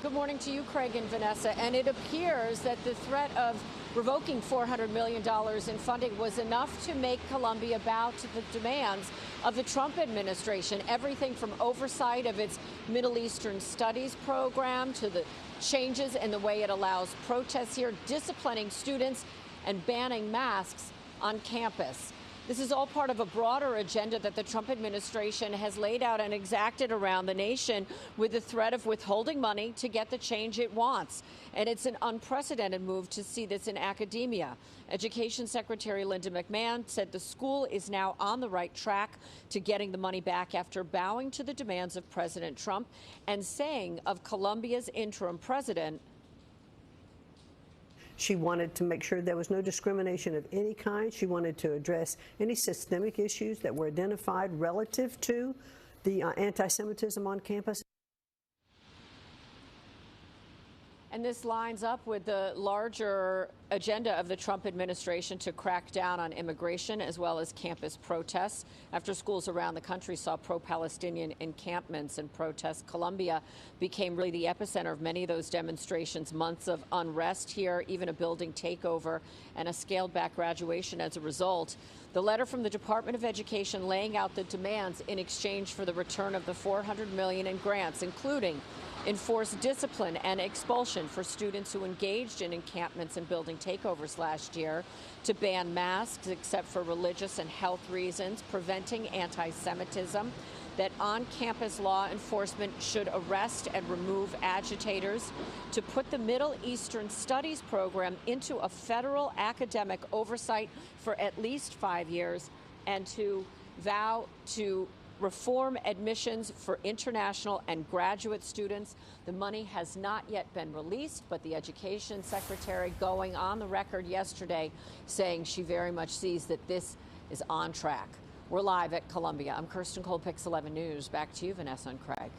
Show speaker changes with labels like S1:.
S1: Good morning to you, Craig and Vanessa. And it appears that the threat of revoking $400 million in funding was enough to make Columbia bow to the demands of the Trump administration. Everything from oversight of its Middle Eastern Studies program to the changes in the way it allows protests here, disciplining students and banning masks on campus. This is all part of a broader agenda that the Trump administration has laid out and exacted around the nation with the threat of withholding money to get the change it wants. And it's an unprecedented move to see this in academia. Education Secretary Linda McMahon said the school is now on the right track to getting the money back after bowing to the demands of President Trump and saying of Columbia's interim president,
S2: she wanted to make sure there was no discrimination of any kind. She wanted to address any systemic issues that were identified relative to the anti-Semitism on campus.
S1: And this lines up with the larger agenda of the Trump administration to crack down on immigration as well as campus protests. After schools around the country saw pro-Palestinian encampments and protests, Columbia became really the epicenter of many of those demonstrations. Months of unrest here, even a building takeover and a scaled-back graduation as a result. The letter from the Department of Education laying out the demands in exchange for the return of the $400 million in grants, including enforced discipline and expulsion for students who engaged in encampments and building takeovers last year, to ban masks except for religious and health reasons, preventing anti-Semitism, that on-campus law enforcement should arrest and remove agitators, to put the Middle Eastern Studies program into a federal academic oversight for at least 5 years, and to vow to reform admissions for international and graduate students. The money has not yet been released, but the Education Secretary going on the record yesterday saying she very much sees that this is on track. We're live at Columbia. I'm Kirsten Cole, Pix 11 News. Back to you, Vanessa and Craig.